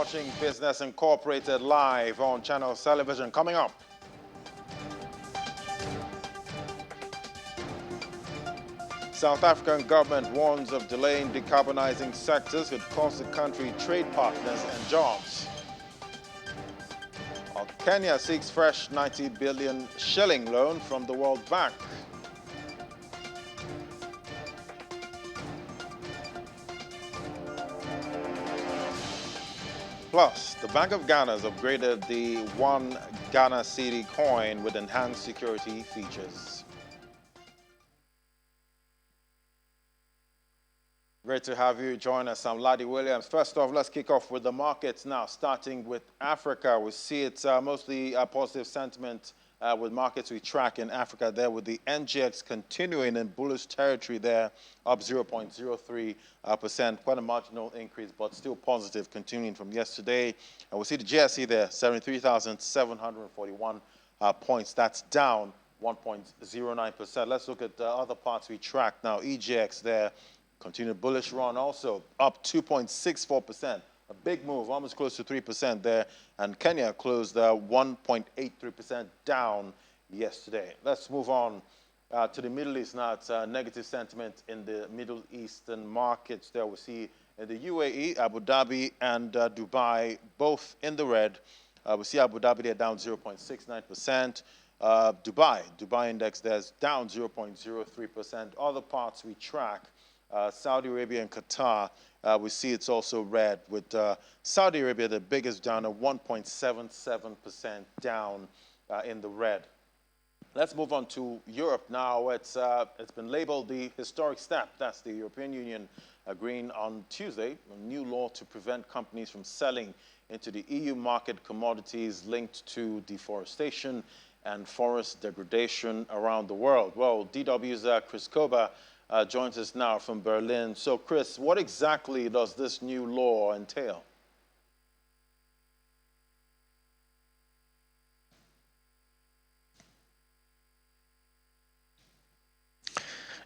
watching Business Incorporated live on Channels Television. Coming up, South African government warns of delaying decarbonizing sectors could cost the country trade partners and jobs. While Kenya seeks fresh 90 billion shilling loan from the World Bank. Plus, the Bank of Ghana has upgraded the one Ghana cedi coin with enhanced security features. Great to have you join us. I'm Ladi Williams. First off, let's kick off with the markets now, starting with Africa. We see it's mostly positive sentiment with markets we track in Africa there, with the NGX continuing in bullish territory there, up 0.03%. Quite a marginal increase, but still positive, continuing from yesterday. And we see the GSE there, 73,741 points. That's down 1.09%. Let's look at the other parts we track now. EGX there, continued bullish run also, up 2.64%. A big move, almost close to 3% there. And Kenya closed 1.83% down yesterday. Let's move on to the Middle East now. It's negative sentiment in the Middle Eastern markets there. We see in the UAE, Abu Dhabi and Dubai both in the red. We see Abu Dhabi there down 0.69%. Dubai index there's down 0.03%. Other parts we track, Saudi Arabia and Qatar, we see it's also red, with Saudi Arabia the biggest down, at 1.77% down in the red. Let's move on to Europe now. It's been labeled the historic step. That's the European Union agreeing on Tuesday a new law to prevent companies from selling into the EU market commodities linked to deforestation and forest degradation around the world. Well, DW's Chris Koba joins us now from Berlin. So, Chris, what exactly does this new law entail?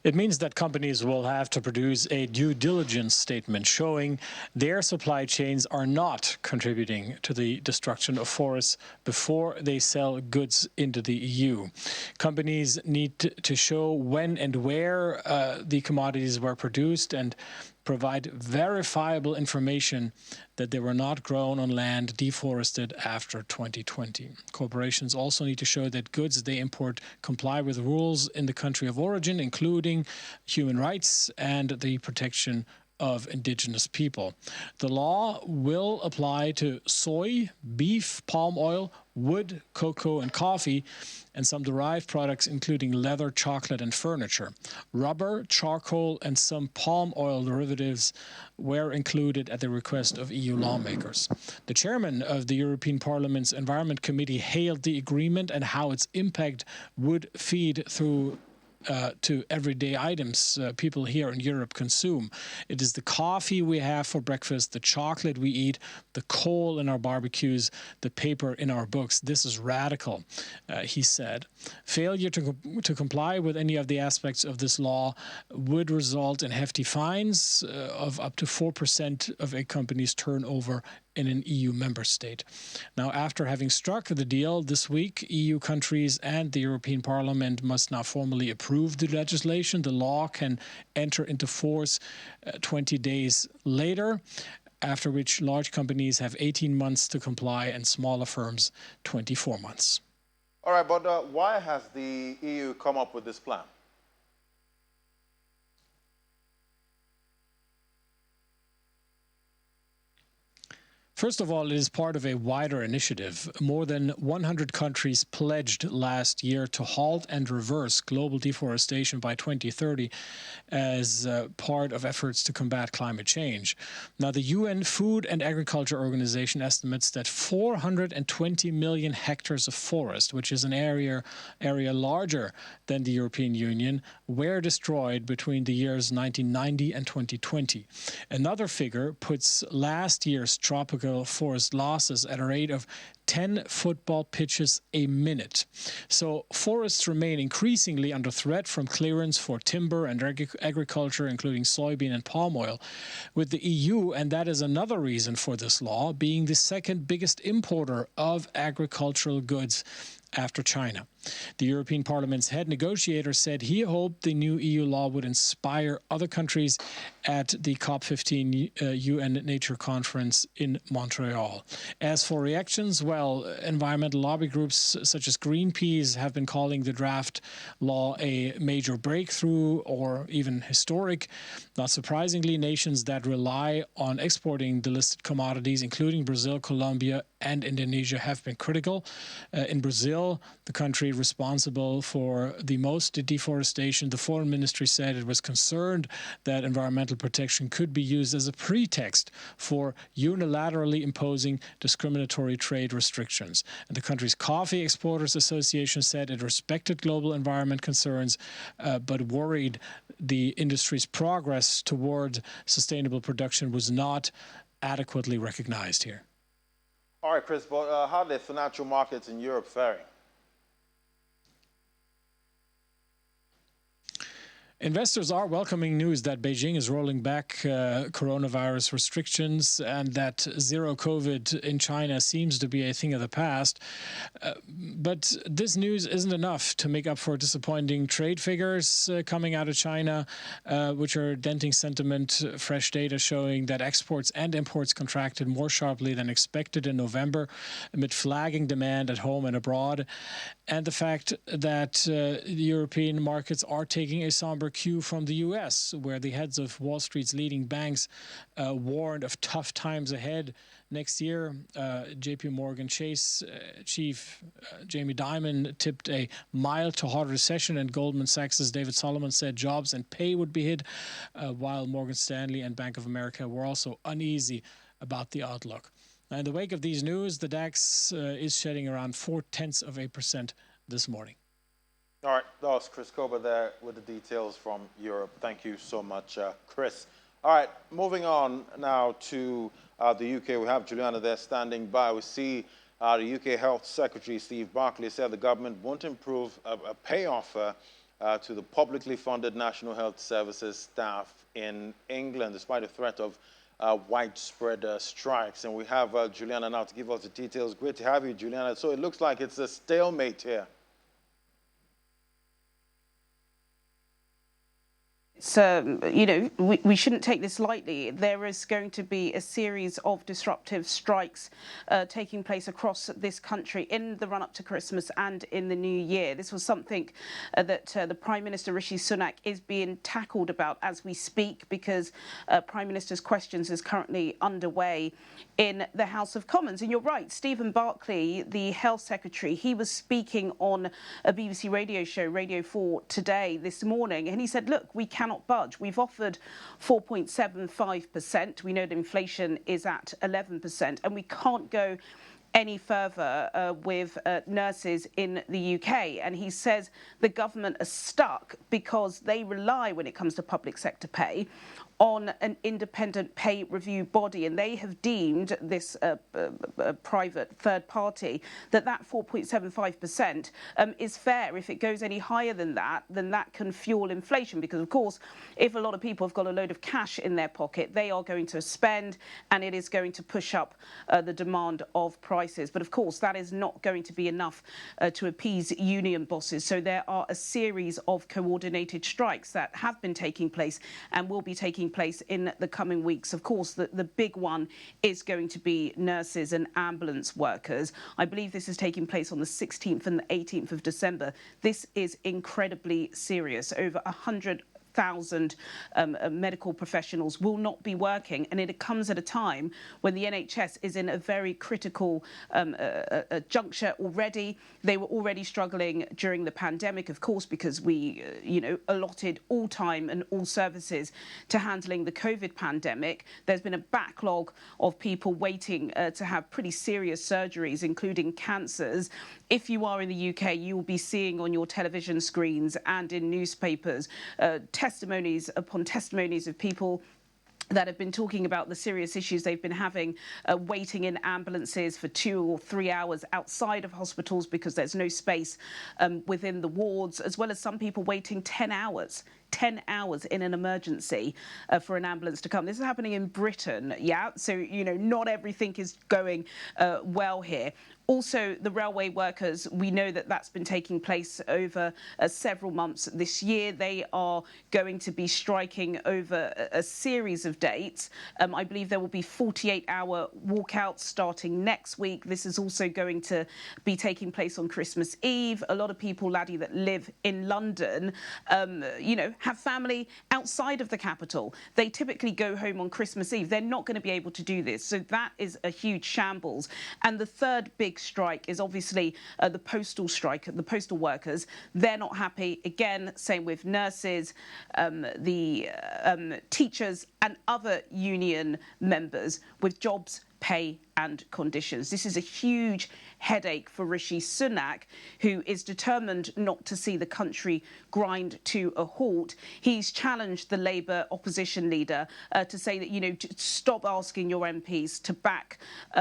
It means that companies will have to produce a due diligence statement showing their supply chains are not contributing to the destruction of forests before they sell goods into the EU. Companies need to show when and where the commodities were produced and provide verifiable information that they were not grown on land deforested after 2020. Corporations also need to show that goods they import comply with rules in the country of origin, including human rights and the protection of indigenous people. The law will apply to soy, beef, palm oil, wood, cocoa, and coffee, and some derived products including leather, chocolate, and furniture. Rubber, charcoal, and some palm oil derivatives were included at the request of EU lawmakers. The chairman of the European Parliament's Environment Committee hailed the agreement and how its impact would feed through to everyday items people here in Europe consume. It is the coffee we have for breakfast, the chocolate we eat, the coal in our barbecues, the paper in our books. This is radical, he said. Failure to comply with any of the aspects of this law would result in hefty fines of up to 4% of a company's turnover in an EU member state. Now, after having struck the deal this week, EU countries and the European Parliament must now formally approve the legislation. The law can enter into force 20 days later, after which large companies have 18 months to comply and smaller firms 24 months. All right, but why has the EU come up with this plan? First of all, it is part of a wider initiative. More than 100 countries pledged last year to halt and reverse global deforestation by 2030 as part of efforts to combat climate change. Now, the UN Food and Agriculture Organization estimates that 420 million hectares of forest, which is an area larger than the European Union, were destroyed between the years 1990 and 2020. Another figure puts last year's tropical forest losses at a rate of 10 football pitches a minute. So forests remain increasingly under threat from clearance for timber and agriculture, including soybean and palm oil, with the EU, and that is another reason for this law, being the second biggest importer of agricultural goods after China. The European Parliament's head negotiator said he hoped the new EU law would inspire other countries at the COP15 UN Nature Conference in Montreal. As for reactions, well, environmental lobby groups such as Greenpeace have been calling the draft law a major breakthrough or even historic. Not surprisingly, nations that rely on exporting the listed commodities, including Brazil, Colombia, and Indonesia, have been critical. In Brazil, the country responsible for the most deforestation, the foreign ministry said it was concerned that environmental protection could be used as a pretext for unilaterally imposing discriminatory trade restrictions. And the country's Coffee Exporters Association said it respected global environment concerns, but worried the industry's progress toward sustainable production was not adequately recognized here. All right, Chris, but how are the financial markets in Europe faring? Investors are welcoming news that Beijing is rolling back coronavirus restrictions and that zero COVID in China seems to be a thing of the past. But this news isn't enough to make up for disappointing trade figures coming out of China, which are denting sentiment. Fresh data showing that exports and imports contracted more sharply than expected in November amid flagging demand at home and abroad. And the fact that the European markets are taking a somber cue from the U.S., where the heads of Wall Street's leading banks warned of tough times ahead next year. J.P. Morgan Chase chief Jamie Dimon tipped a mild to hard recession, and Goldman Sachs' David Solomon said jobs and pay would be hit, while Morgan Stanley and Bank of America were also uneasy about the outlook. In the wake of these news, the DAX is shedding around 0.4% this morning. All right, that was Chris Kober there with the details from Europe. Thank you so much, Chris. All right, moving on now to the UK. We have Juliana there standing by. We see the UK Health Secretary, Steve Barclay, said the government won't approve a pay offer to the publicly funded National Health Services staff in England, despite the threat of widespread strikes. And we have Juliana now to give us the details. Great to have you, Juliana. So it looks like it's a stalemate here. So, we shouldn't take this lightly. There is going to be a series of disruptive strikes taking place across this country in the run-up to Christmas and in the new year. This was something that the Prime Minister Rishi Sunak is being tackled about as we speak, because Prime Minister's Questions is currently underway in the House of Commons. And you're right, Stephen Barclay, the Health Secretary, he was speaking on a BBC radio show, Radio 4 Today, this morning, and he said, look, we cannot budge. We've offered 4.75%. We know that inflation is at 11%, and we can't go any further with nurses in the UK. And he says the government are stuck because they rely, when it comes to public sector pay, on an independent pay review body, and they have deemed this private third party that 4.75% is fair. If it goes any higher than that, then that can fuel inflation, because of course if a lot of people have got a load of cash in their pocket, they are going to spend, and it is going to push up the demand of prices. But of course that is not going to be enough to appease union bosses. So there are a series of coordinated strikes that have been taking place and will be taking place in the coming weeks. Of course, the big one is going to be nurses and ambulance workers. I believe this is taking place on the 16th and the 18th of December. This is incredibly serious. Over 100,000 medical professionals will not be working, and it comes at a time when the NHS is in a very critical juncture already. They were already struggling during the pandemic, of course, because we allotted all time and all services to handling the COVID pandemic. There's been a backlog of people waiting to have pretty serious surgeries, including cancers. If you are in the UK, you will be seeing on your television screens and in newspapers testimonies upon testimonies of people that have been talking about the serious issues they've been having waiting in ambulances for 2 or 3 hours outside of hospitals because there's no space within the wards, as well as some people waiting 10 hours. 10 hours in an emergency for an ambulance to come. This is happening in Britain, yeah? So, not everything is going well here. Also, the railway workers, we know that that's been taking place over several months this year. They are going to be striking over a series of dates. I believe there will be 48-hour walkouts starting next week. This is also going to be taking place on Christmas Eve. A lot of people, Laddie, that live in London, have family outside of the capital. They typically go home on Christmas Eve. They're not going to be able to do this. So that is a huge shambles. And the third big strike is obviously the postal strike, the postal workers. They're not happy. Again, same with nurses, the teachers and other union members with jobs, pay and conditions. This is a huge headache for Rishi Sunak, who is determined not to see the country grind to a halt. He's challenged the Labour opposition leader to say that, to stop asking your MPs to back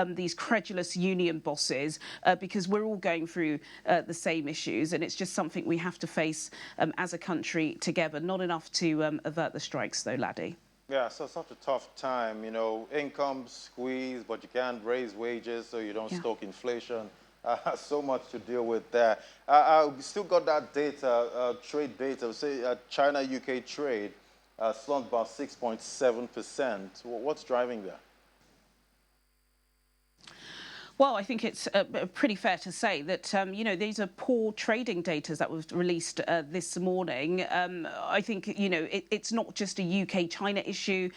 these credulous union bosses because we're all going through the same issues, and it's just something we have to face as a country together. Not enough to avert the strikes, though, Laddie. Yeah, so such a tough time, income squeeze, but you can't raise wages so you don't stoke inflation. So much to deal with there. We still got that data, trade data, say China-UK trade slumped about 6.7%. What's driving that? Well, I think it's pretty fair to say that, these are poor trading data that was released this morning. I think, it's not just a UK-China issue.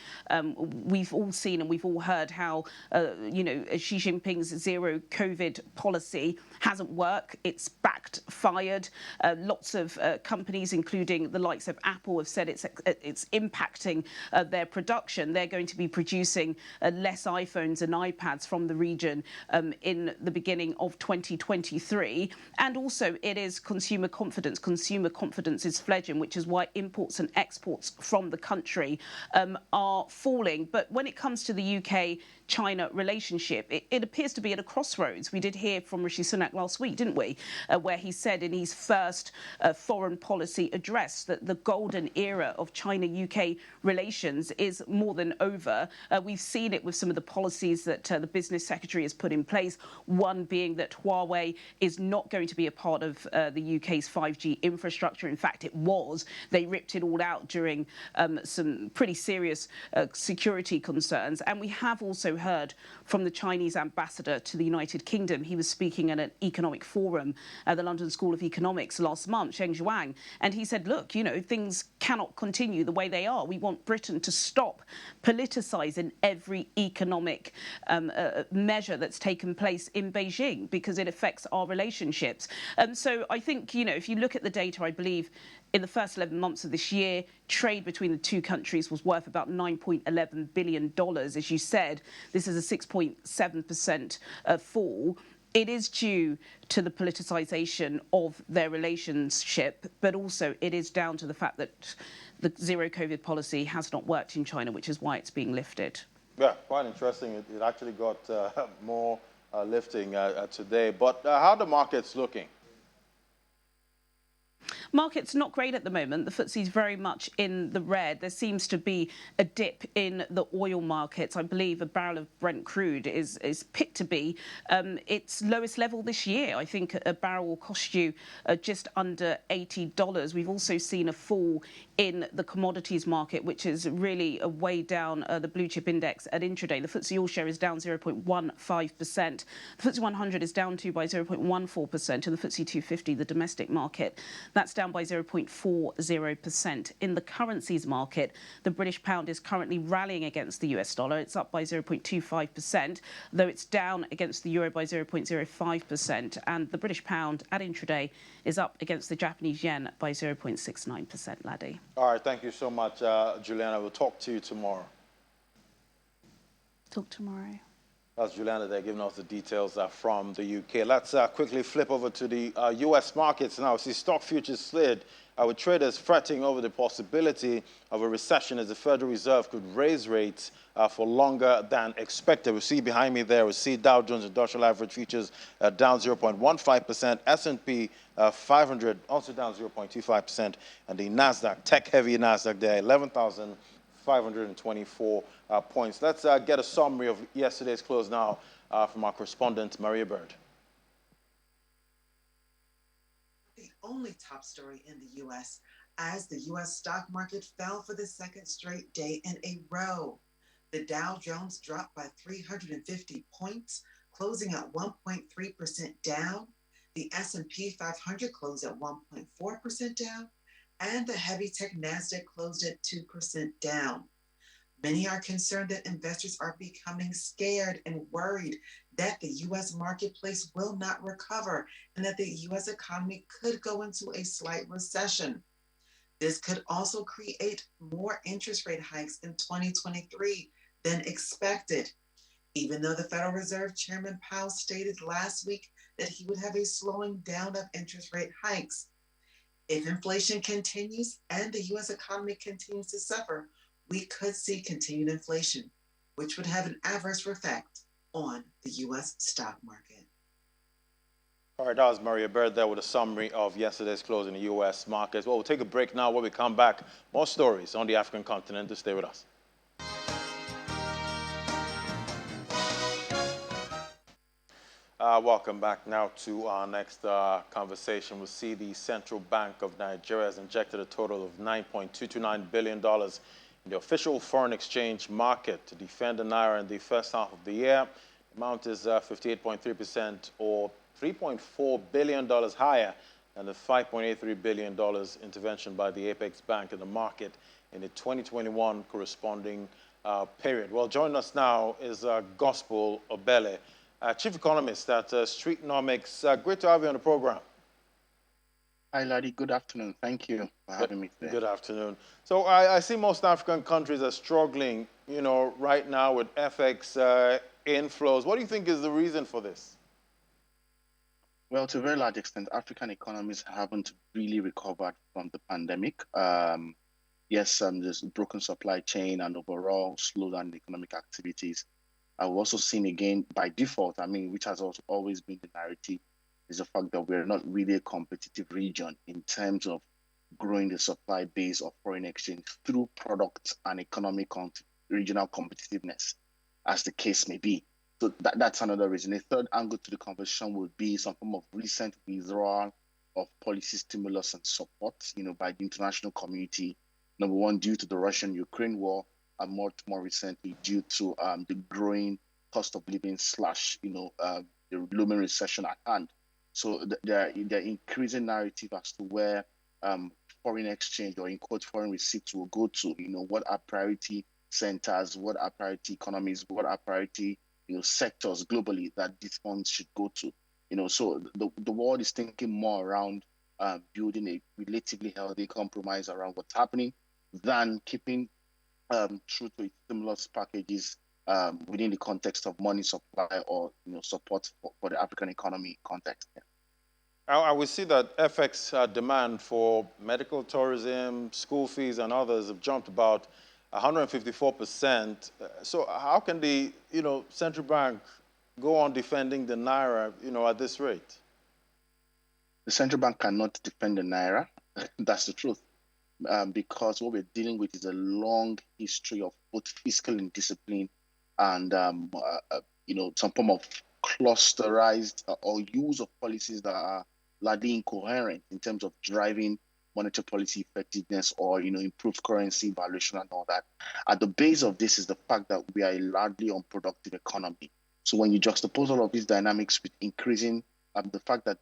We've all seen and we've all heard how, Xi Jinping's zero COVID policy hasn't worked. It's backfired. Lots of companies, including the likes of Apple, have said it's impacting their production. They're going to be producing less iPhones and iPads from the region in the beginning of 2023. And also it is consumer confidence. Consumer confidence is fledgling, which is why imports and exports from the country are falling. But when it comes to the UK-China relationship, it appears to be at a crossroads. We did hear from Rishi Sunak last week, didn't we? Where he said in his first foreign policy address that the golden era of China-UK relations is more than over. We've seen it with some of the policies that the business secretary has put in place. One being that Huawei is not going to be a part of the UK's 5G infrastructure. In fact, it was. They ripped it all out during some pretty serious security concerns. And we have also heard from the Chinese ambassador to the United Kingdom. He was speaking at an economic forum at the London School of Economics last month, Zheng Zhuang, and he said, look, things cannot continue the way they are. We want Britain to stop politicising every economic measure that's taken place in Beijing because it affects our relationships. So I think, if you look at the data, I believe in the first 11 months of this year, trade between the two countries was worth about $9.11 billion. As you said, this is a 6.7% fall. It is due to the politicisation of their relationship, but also it is down to the fact that the zero COVID policy has not worked in China, which is why it's being lifted. Yeah, quite interesting. It actually got more lifting today. But how are the markets looking? Market's not great at the moment. The FTSE's very much in the red. There seems to be a dip in the oil markets. I believe a barrel of Brent crude is picked to be its lowest level this year. I think a barrel will cost you just under $80. We've also seen a fall in the commodities market, which is really way down the blue chip index at intraday. The FTSE All Share is down 0.15%. The FTSE 100 is down by 0.14%, and the FTSE 250, the domestic market, that's down by 0.40%. In the currencies market, the British pound is currently rallying against the US dollar. It's up by 0.25%, though it's down against the euro by 0.05%. And the British pound at intraday is up against the Japanese yen by 0.69%, Laddie. All right, thank you so much, Juliana. We'll talk to you tomorrow. Talk tomorrow. That's Juliana there giving us the details from the UK. Let's quickly flip over to the US markets now. See, stock futures slid with traders fretting over the possibility of a recession as the Federal Reserve could raise rates for longer than expected. We see behind me there, we see Dow Jones Industrial Average Futures down 0.15%, S&P 500 also down 0.25%, and the NASDAQ, tech-heavy NASDAQ there, 11,524 points. Let's get a summary of yesterday's close now from our correspondent, Maria Bird. The only top story in the U.S. as the U.S. stock market fell for the second straight day in a row. The Dow Jones dropped by 350 points, closing at 1.3% down. The S&P 500 closed at 1.4% down, and the heavy tech NASDAQ closed at 2% down. Many are concerned that investors are becoming scared and worried that the U.S. marketplace will not recover and that the U.S. economy could go into a slight recession. This could also create more interest rate hikes in 2023 than expected, even though the Federal Reserve Chairman Powell stated last week that he would have a slowing down of interest rate hikes. If inflation continues and the U.S. economy continues to suffer, we could see continued inflation, which would have an adverse effect on the U.S. stock market. All right, that was Maria Bird there with a summary of yesterday's close in the U.S. markets. Well, we'll take a break now. When we come back, more stories on the African continent. To stay with us. Welcome back now to our next conversation. We'll see the Central Bank of Nigeria has injected a total of $9.229 billion in the official foreign exchange market to defend the naira in the first half of the year. The amount is 58.3% or $3.4 billion higher than the $5.83 billion intervention by the Apex Bank in the market in the 2021 corresponding period. Well, joining us now is Gospel Obele, Chief Economist at Streetnomics. Great to have you on the program. Hi, Laddie. Good afternoon. Thank you for having me today. Good afternoon. So I see most African countries are struggling, right now with FX inflows. What do you think is the reason for this? Well, to a very large extent, African economies haven't really recovered from the pandemic. Yes, there's broken supply chain and overall slowdown in economic activities. I've also seen again by default, which has also always been the narrative, is the fact that we're not really a competitive region in terms of growing the supply base of foreign exchange through products and economic regional competitiveness, as the case may be. So that's another reason. A third angle to the conversation would be some form of recent withdrawal of policy stimulus and support, by the international community. Number one, due to the Russian-Ukraine war, and more recently due to the growing cost of living / the looming recession at hand. So there increasing narrative as to where foreign exchange or in quote foreign receipts will go to. What are priority centers, what are priority economies, what are priority sectors globally that these funds should go to. So the world is thinking more around building a relatively healthy compromise around what's happening than keeping true to its stimulus packages within the context of money supply or support for the African economy context. Yeah. I will see that FX demand for medical tourism, school fees, and others have jumped about 154%. So how can the central bank go on defending the naira at this rate? The central bank cannot defend the naira. That's the truth. Because what we're dealing with is a long history of both fiscal indiscipline and some form of clusterized or use of policies that are largely incoherent in terms of driving monetary policy effectiveness or improved currency valuation and all that. At the base of this is the fact that we are a largely unproductive economy. So when you juxtapose all of these dynamics with increasing the fact that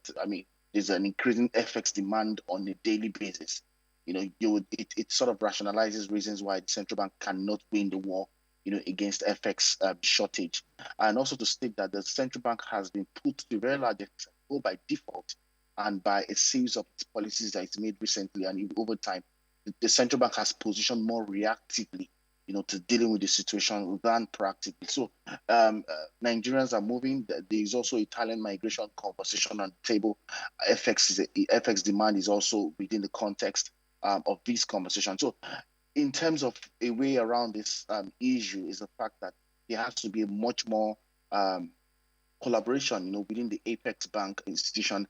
there's an increasing FX demand on a daily basis, it sort of rationalizes reasons why the central bank cannot win the war against FX shortage. And also to state that the central bank has been put to a very large extent, both by default and by a series of policies that it's made recently and over time. The central bank has positioned more reactively to dealing with the situation than proactively. So Nigerians are moving. There is also Italian migration conversation on the table. FX demand is also within the context of this conversation. So in terms of a way around this issue is the fact that there has to be a much more collaboration, within the Apex Bank institution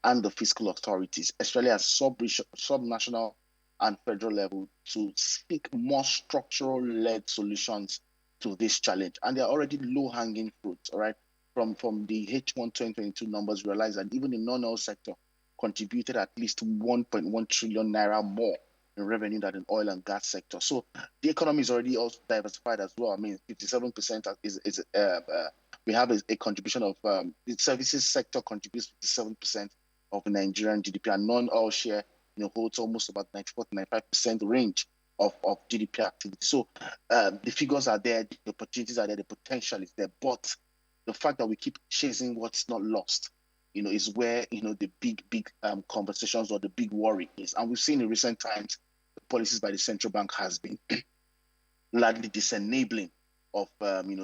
and the fiscal authorities, especially at subnational and federal level, to seek more structural-led solutions to this challenge. And there are already low-hanging fruits, all right? From the H1 2022 numbers, we realize that even the non-oil sector contributed at least 1.1 trillion naira more in revenue than the oil and gas sector. So the economy is already also diversified as well. I mean, 57% is we have a contribution of the services sector contributes 57% of the Nigerian GDP, and non-oil share holds almost about 94 to 95% range of GDP activity. So the figures are there, the opportunities are there, the potential is there, but the fact that we keep chasing what's not lost, is where the big conversations or the big worry is. And we've seen in recent times the policies by the central bank has been largely disenabling of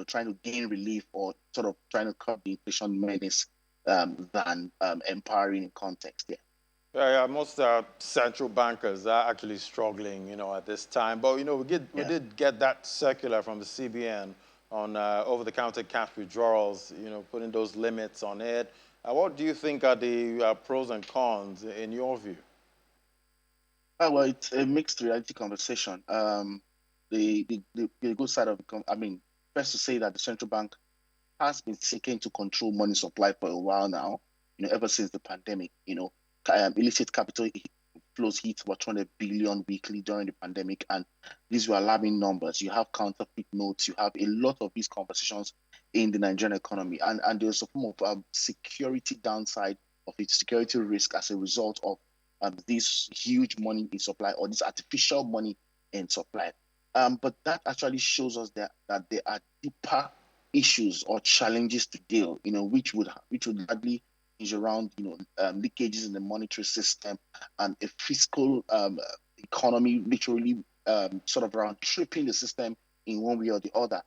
trying to gain relief or sort of trying to curb the inflation menace than empowering in context there. Yeah, most central bankers are actually struggling, at this time. But we did get that circular from the CBN on over-the-counter cash withdrawals, putting those limits on it. What do you think are the pros and cons in your view? Well, it's a mixed reality conversation. The good side of first to say that the central bank has been seeking to control money supply for a while now, ever since the pandemic. Illicit capital flows hit about 200 billion weekly during the pandemic, and these were alarming numbers. You have counterfeit notes, you have a lot of these conversations in the Nigerian economy, and there's a form of security downside of its security risk as a result of this huge money in supply or this artificial money in supply. But that actually shows us that there are deeper issues or challenges to deal, which would hardly is around, leakages in the monetary system and a fiscal economy literally sort of around tripping the system in one way or the other.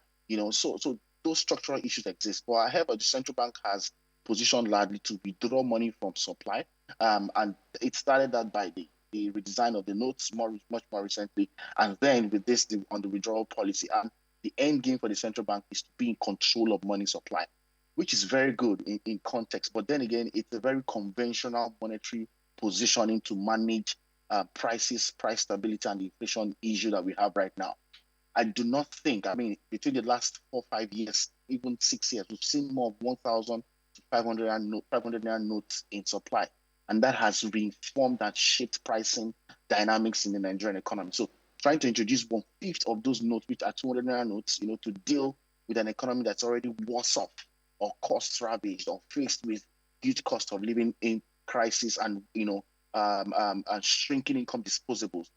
So those structural issues exist. But however, the central bank has positioned largely to withdraw money from supply, and it started that by the redesign of the notes much more recently, and then with this on the withdrawal policy. And the end game for the central bank is to be in control of money supply, which is very good in context. But then again, it's a very conventional monetary positioning to manage prices, price stability, and the inflation issue that we have right now. I do not think, between the last 4 or 5 years, even 6 years, we've seen more of 1,000 to 500 naira notes in supply. And that has reinformed and shaped pricing dynamics in the Nigerian economy. So trying to introduce 1/5 of those notes, which are 200 naira notes, to deal with an economy that's already worse off or cost ravaged or faced with huge cost of living in crisis and and shrinking income disposables,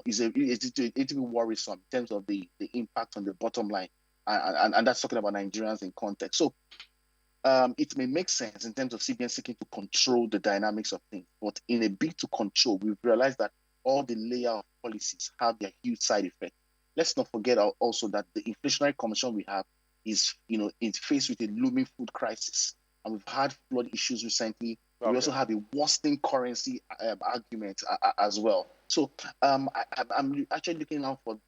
is a little bit worrisome in terms of the impact on the bottom line, and that's talking about Nigerians in context. So it may make sense in terms of CBN seeking to control the dynamics of things, but in a bid to control, we've realized that all the layer of policies have their huge side effects. Let's not forget also that the inflationary commission we have is, it's faced with a looming food crisis, and we've had flood issues recently. Okay. We also have a worsening currency argument as well. So I'm actually looking out for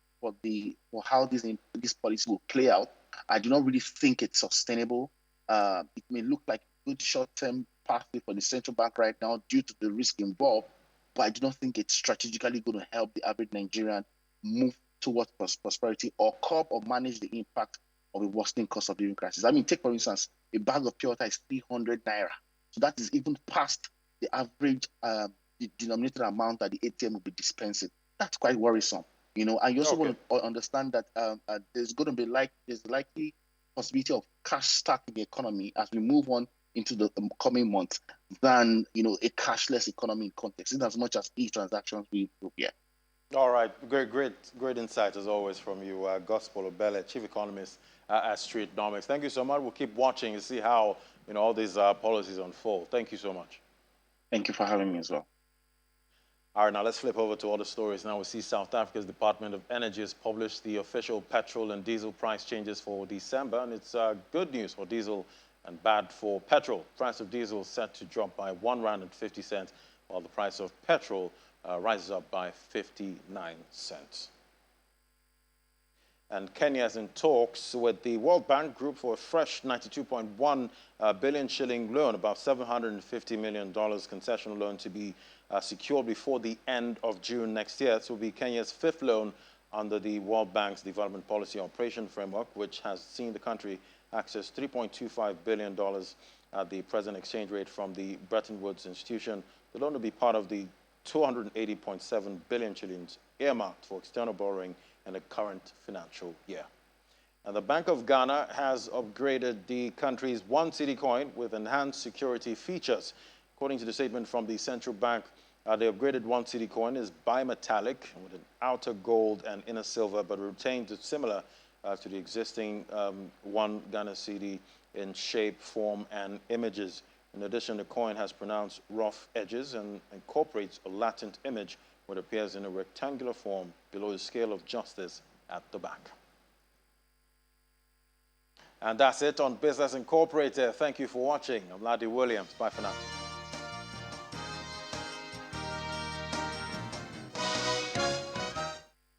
how this policy will play out. I do not really think it's sustainable. It may look like a good short-term pathway for the central bank right now due to the risk involved, but I do not think it's strategically going to help the average Nigerian move towards prosperity or curb or manage the impact of a worsening cost of living crisis. Take, for instance, a bag of pure water is 300 naira. So that is even past the average the denominated amount that the ATM will be dispensing. That's quite worrisome, And you also want to understand that there's likely possibility of cash stack in the economy as we move on into the coming months than a cashless economy in context, in as much as e-transactions we improve here. All right, great insight as always from you, Gospel Obele, Chief Economist at Streetnomics. Thank you so much. We'll keep watching and see how all these policies unfold. Thank you so much. Thank you for having me as well. All right, now let's flip over to other stories. Now we see South Africa's Department of Energy has published the official petrol and diesel price changes for December, and it's good news for diesel and bad for petrol. Price of diesel is set to drop by R1.50, while the price of petrol rises up by 59 cents. And Kenya is in talks with the World Bank Group for a fresh 92.1 billion shilling loan, about $750 million concessional loan to be secured before the end of June next year. This will be Kenya's fifth loan under the World Bank's Development Policy Operation Framework, which has seen the country access $3.25 billion at the present exchange rate from the Bretton Woods institution. The loan will be part of the 280.7 billion shillings earmarked for external borrowing in the current financial year. And the Bank of Ghana has upgraded the country's one cedi coin with enhanced security features. According to the statement from the central bank, the upgraded one cedi coin is bimetallic with an outer gold and inner silver, but retains similar to the existing one Ghana cedi in shape, form, and images. In addition, the coin has pronounced rough edges and incorporates a latent image which appears in a rectangular form below the scale of justice at the back. And that's it on Business Incorporated. Thank you for watching. I'm Ladi Williams. Bye for now.